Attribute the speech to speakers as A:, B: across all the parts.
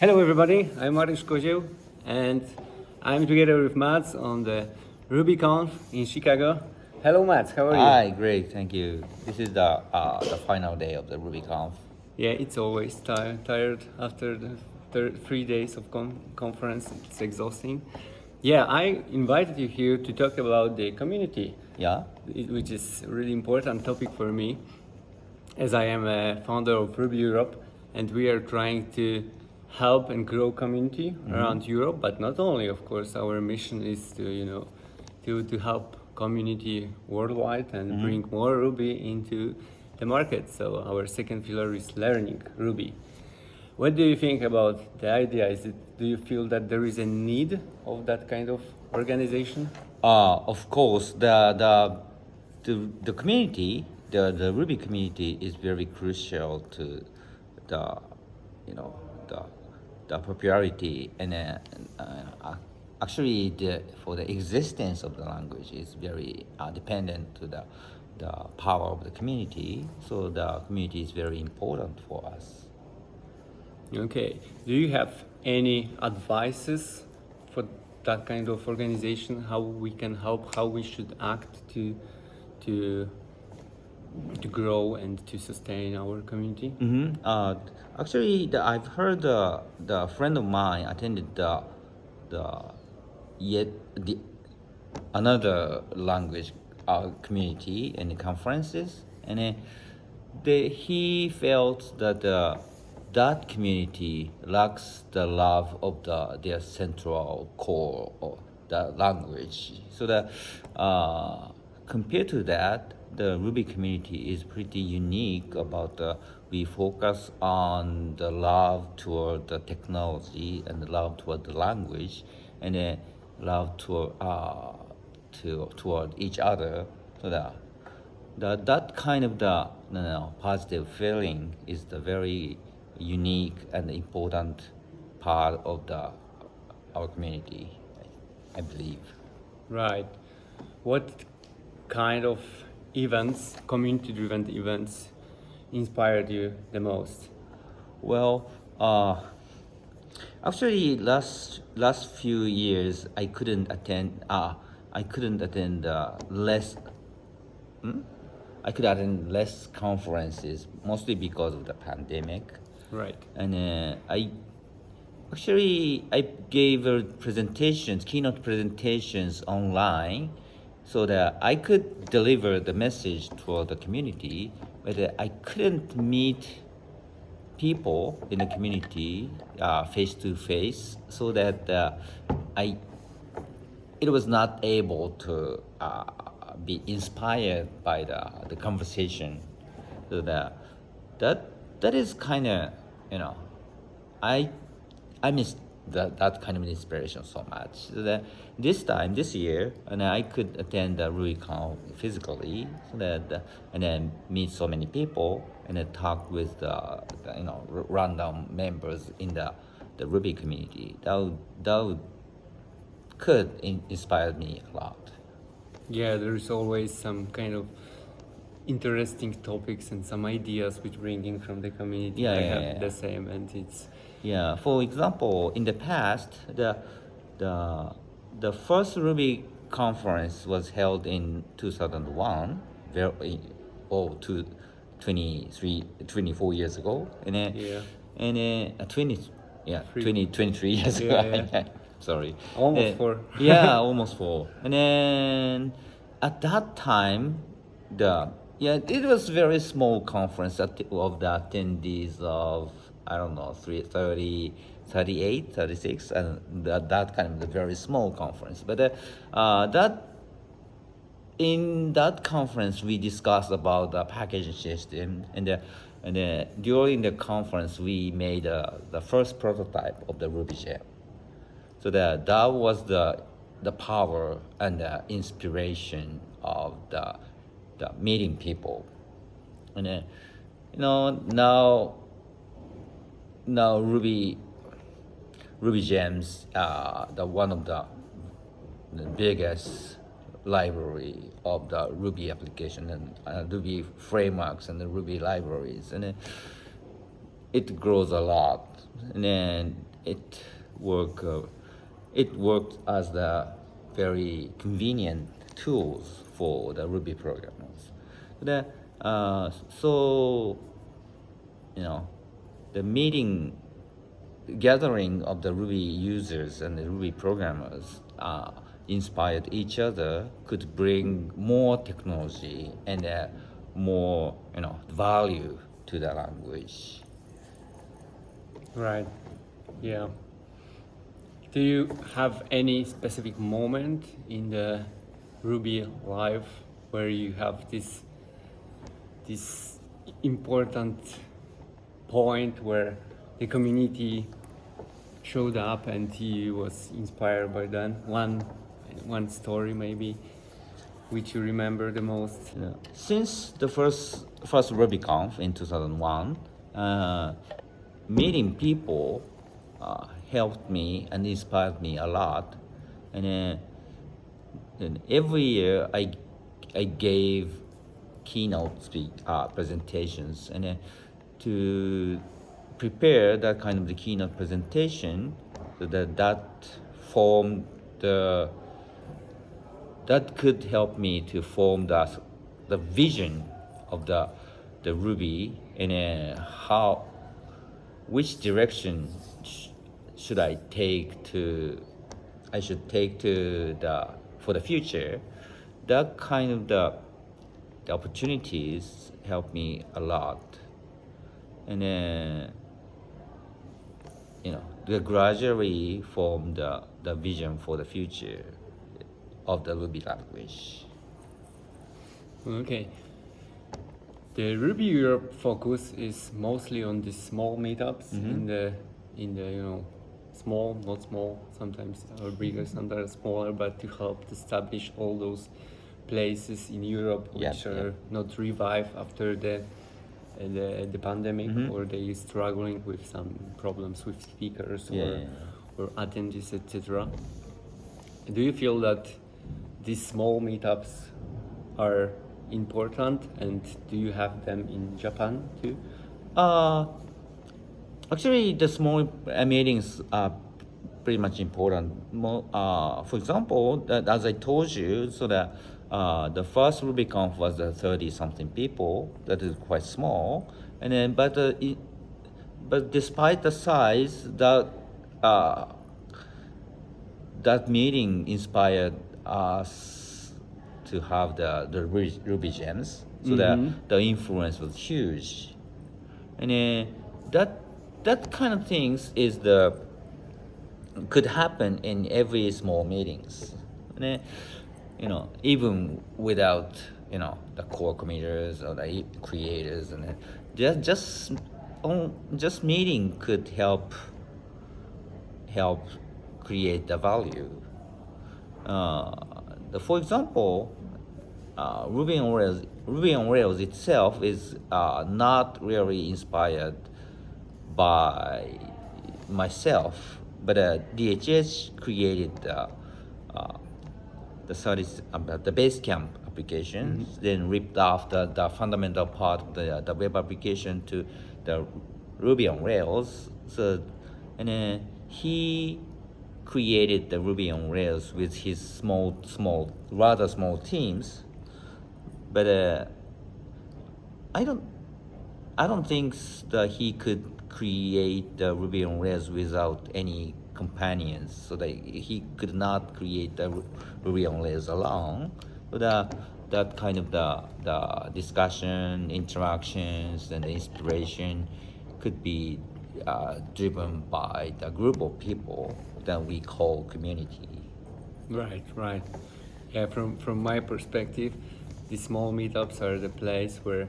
A: Hello everybody, I'm Mariusz and I'm together with Matz on the RubyConf in Chicago. Hello Matz, how are you?
B: Hi, great, thank you. This is the final day of the RubyConf.
A: Yeah, it's always tired after the 3 days of conference. It's exhausting. Yeah, I invited you here to talk about the community,
B: Yeah.
A: which is a really important topic for me, as I am a founder of Ruby Europe, and we are trying to help and grow community around Europe, but not only, of course. Our mission is to help community worldwide and bring more Ruby into the market. So our second pillar is learning Ruby. What do you think about the idea? Do you feel that there is a need of that kind of organization?
B: Of course, the community, the Ruby community is very crucial to the, you know, the the popularity and actually for the existence of the language is very dependent to the power of the community. So the community is very important for us.
A: Okay. Do you have any advices for that kind of organization? How we can help? How we should act to to grow and to sustain our community?
B: Actually, I've heard the friend of mine attended the yet the another language community and conferences, and he felt that that community lacks the love of their central core of the language. So that compared to that, the Ruby community is pretty unique about we focus on the love toward the technology and the love toward the language and love toward each other. So that kind of the positive feeling is the very unique and important part of our community, I believe.
A: Right. What kind of events, community-driven events, inspired you the most?
B: Well, actually, last few years I couldn't attend. I couldn't attend less. I could attend less conferences, mostly because of the pandemic.
A: Right.
B: And I gave keynote presentations online, so that I could deliver the message to the community, but I couldn't meet people in the community face to face, so that I it was not able to be inspired by the conversation. So that is kind of, you know, I miss that kind of inspiration so much. So that this year, and I could attend the RubyConf physically, so that and then meet so many people and then talk with the random members in the Ruby community. Could inspire me a lot.
A: Yeah, there is always some kind of interesting topics and some ideas which bringing from the community.
B: Yeah,
A: I
B: yeah,
A: have
B: yeah.
A: the same, and it's
B: Yeah, for example, in the past, the the first Ruby conference was held in 2001, very oh, 24 years ago, and
A: yeah,
B: 20, yeah,
A: free.
B: 23 years
A: Yeah,
B: ago.
A: yeah.
B: Sorry.
A: Almost four.
B: Yeah, almost four. And then at that time, it was very small conference of the attendees of, I don't know, 30, 38, 36, and that kind of the very small conference. But that in that conference we discussed about the packaging system, and during the conference we made the first prototype of the Ruby gem. So that was the power and the inspiration of the meeting people. And now Ruby Gems, the one of the biggest library of the Ruby application and Ruby frameworks and the Ruby libraries, and it grows a lot. And then it work it worked as the very convenient tools for the Ruby programmers. The, so you know, the gathering of the Ruby users and the Ruby programmers inspired each other, could bring more technology and more value to the language.
A: Right. Yeah. Do you have any specific moment in the Ruby life where you have this important point where the community showed up and he was inspired by that? One story maybe which you remember the most?
B: Yeah. Since the first RubyConf in 2001, meeting people helped me and inspired me a lot. And every year I gave keynote presentations, and to prepare that kind of the keynote presentation, so that formed that could help me to form the vision of the Ruby, and which direction should I should take for the future. That kind of the opportunities helped me a lot, and they gradually formed the vision for the future of the Ruby language.
A: Okay. The Ruby Europe focus is mostly on the small meetups in the small, not small, sometimes are bigger, sometimes smaller, but to help establish all those places in Europe which are not revived after the pandemic, or they struggling with some problems with speakers or attendees, etc. Do you feel that these small meetups are important, and do you have them in Japan too?
B: Actually, the small meetings are pretty much important. For example, that as I told you, so that the first RubyConf was 30-something people. That is quite small, and then but despite the size, that meeting inspired us to have the Ruby gems, so that the influence was huge, and that kind of things could happen in every small meetings, and even without the core committers or the creators, and just meeting could help create the value. For example, Ruby on Rails itself is not really inspired by myself, but DHH created the Basecamp applications, then ripped off the fundamental part of the web application to the Ruby on Rails. So, and he created the Ruby on Rails with his rather small teams, but I don't think that he could create the Ruby on Rails without any companions, so that he could not create the Ruby on Rails alone. But that kind of the discussion, interactions, and the inspiration could be driven by the group of people that we call community.
A: Right. Yeah, from my perspective, the small meetups are the place where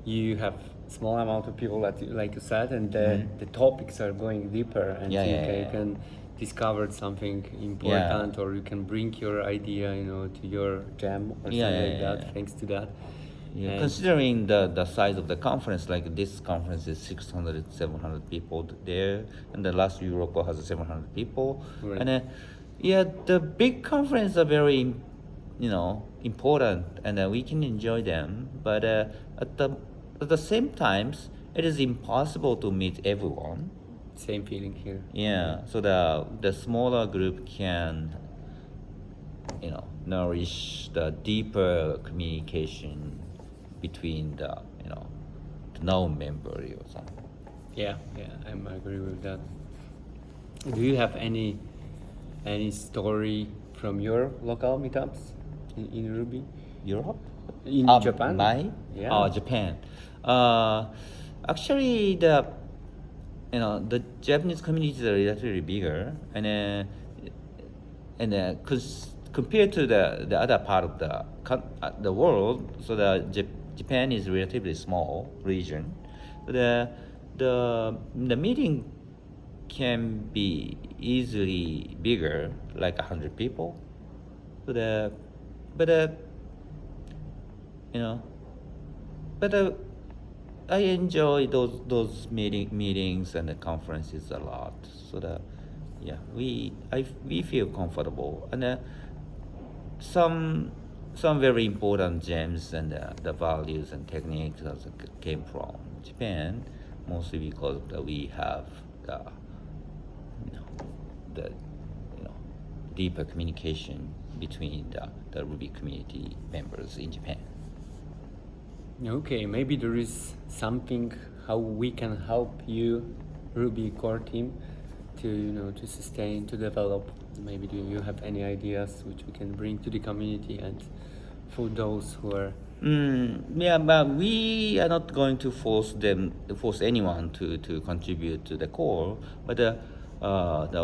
A: you have small amount of people, like you said, and the topics are going deeper, and you can discover something important, or you can bring your idea, to your jam or something like that, thanks to that.
B: Yeah, considering the size of the conference, like this conference is 600, 700 people there, and the last Europa has 700 people.
A: Right.
B: And the big conferences are very, important, and we can enjoy them. But at the same times, it is impossible to meet everyone.
A: Same feeling here.
B: Yeah, so the smaller group can, nourish the deeper communication between the non-member or something.
A: Yeah, I agree with that. Do you have any story from your local meetups in Ruby?
B: Europe?
A: In Japan? Yeah.
B: Oh, Japan. Actually, the Japanese communities are relatively bigger, and compared to the other part of the world, so Japan is relatively small region. The meeting can be easily bigger, like 100 people. So but you know, but I enjoy those meetings and the conferences a lot. So we feel comfortable, and some very important gems and the values and techniques also came from Japan, mostly because we have the you know, the deeper communication between the Ruby community members in Japan.
A: Okay, maybe there is something how we can help you, Ruby core team, to sustain, to develop. Maybe do you have any ideas which we can bring to the community and for those who are.
B: Yeah, but we are not going to force anyone to contribute to the core. But the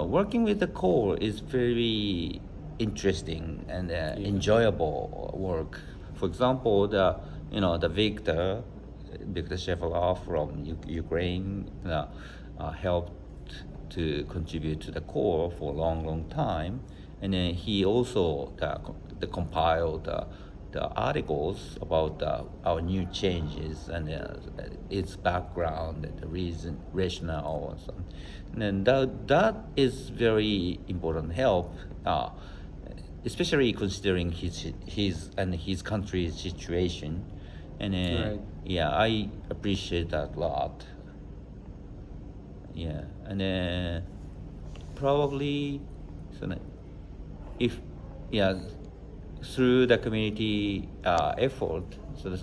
B: working with the core is very interesting and enjoyable work. For example, the Victor Shevelov from Ukraine helped to contribute to the core for a long time, and then he also compiled the articles about our new changes and its background and the rationale or something. And then that is very important help, especially considering his country's situation. And
A: Right.
B: yeah, I appreciate that a lot. Yeah, and probably if through the community effort, so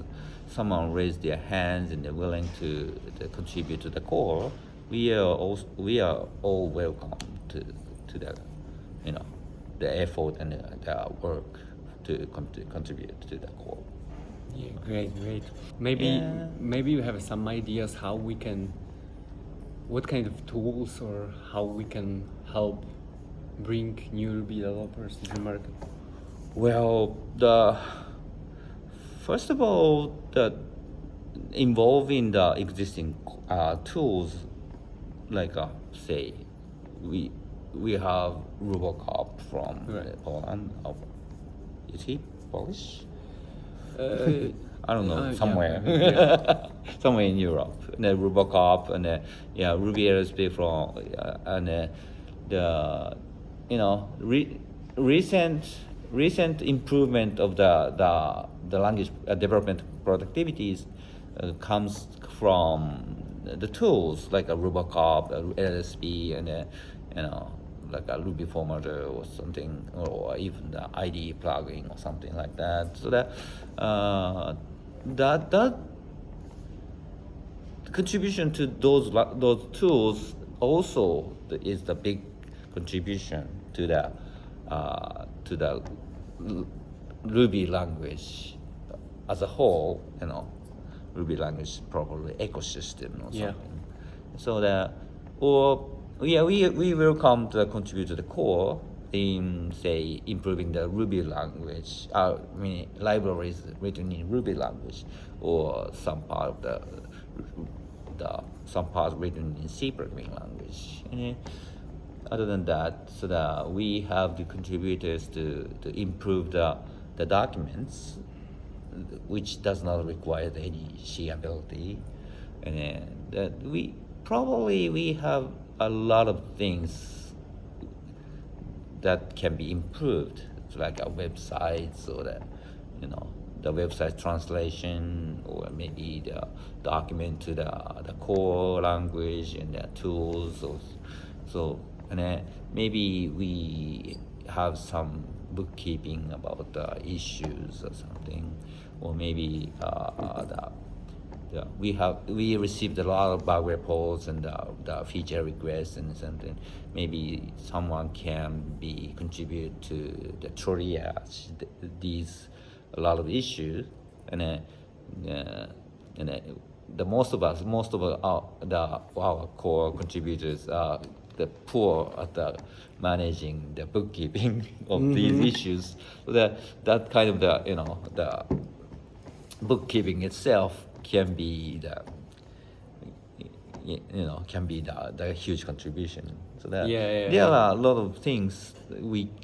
B: someone raised their hands and they're willing to contribute to the core, we are all welcome to the the effort and the work to contribute to the core.
A: Yeah, great. Maybe you have some ideas how we can, what kind of tools or how we can help bring new Ruby developers to the market.
B: Well, first of all, involving the existing tools, like say, we have RubyConf from Poland. Is he Polish? I don't know, somewhere, somewhere in Europe. And the RubyConf and Ruby LSP from and the recent improvement of the language development productivities comes from the tools like a RubyConf, LSP, and like a Ruby formatter or something, or even the IDE plugin or something like that. So that contribution to those tools also is the big contribution to the Ruby language as a whole. Ruby language probably ecosystem or something.
A: Yeah.
B: So we welcome to contribute to the core in, say, improving the Ruby language. Libraries written in Ruby language, or some part of some part written in C programming language. And other than that, so we have the contributors to improve the documents, which does not require any C ability, and we have a lot of things that can be improved, like our websites or the website translation, or maybe the document to the core language and the tools. So and then maybe we have some bookkeeping about the issues or something, or maybe we received a lot of bug reports and the feature requests and something. Maybe someone can contribute to the triage these a lot of issues, and the most of our core contributors are the poor at managing the bookkeeping of these issues. So that kind of the bookkeeping itself can be the huge contribution. So there are a lot of things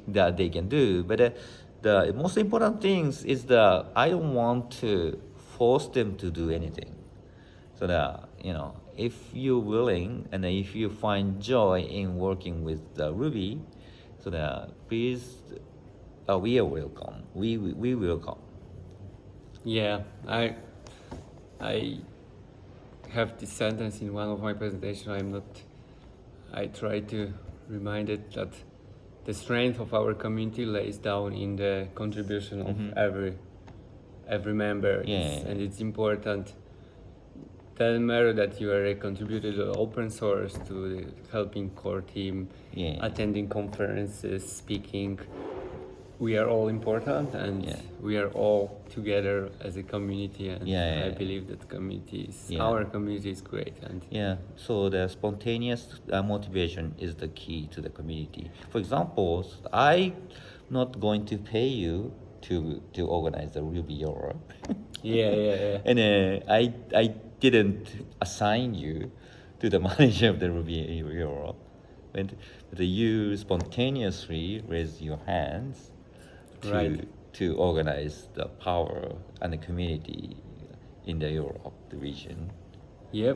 B: that they can do, but the most important things is that I don't want to force them to do anything. So that if you're willing and if you find joy in working with Ruby, so that please, we are welcome. We welcome.
A: Yeah, I have this sentence in one of my presentations. I try to remind it that the strength of our community lays down in the contribution of every member. And it's important. Doesn't matter that you are a contributor to open source, to the helping core team, attending conferences, speaking. We are all important, and we are all together as a community. And I believe that our community is great. And
B: so the spontaneous motivation is the key to the community. For example, I'm not going to pay you to organize the Ruby Europe. And I didn't assign you to the manager of the Ruby Europe. But you spontaneously raise your hands to organize the power and the community in the Europe region.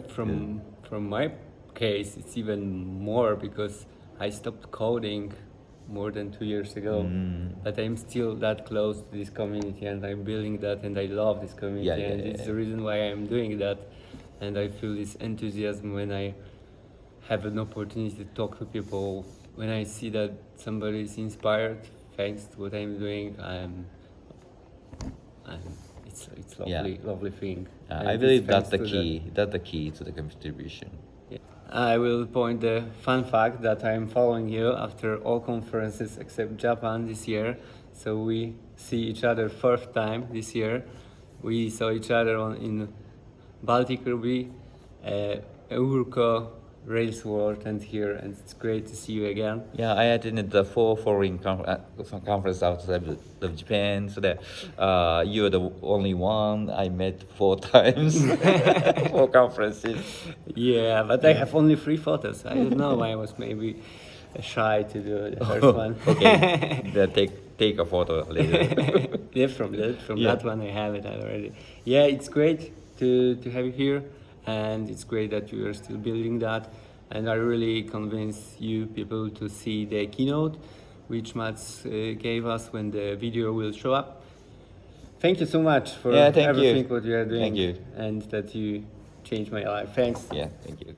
A: From my case, it's even more because I stopped coding more than 2 years ago, but I'm still that close to this community, and I'm building that, and I love this community, it's the reason why I'm doing that, and I feel this enthusiasm when I have an opportunity to talk to people, when I see that somebody is inspired thanks to what I'm doing. It's lovely thing.
B: I believe that's the key. That's the key to the contribution.
A: I will point the fun fact that I'm following you after all conferences except Japan this year. So we see each other fourth time this year. We saw each other in Baltic Ruby, Urko, Rails World, and here, and it's great to see you again.
B: I attended the four foreign conference outside of Japan, so that you're the only one I met 4 times, 4 conferences.
A: But I have only 3 photos. I don't know, I was maybe shy to do the first one.
B: Okay, then take a photo later.
A: From that one I have it already. It's great to have you here. And it's great that you are still building that. And I really convince you people to see the keynote, which Matz gave us when the video will show up. Thank you so much for everything what you are doing.
B: Thank you.
A: And that you changed my life. Thanks.
B: Thank you.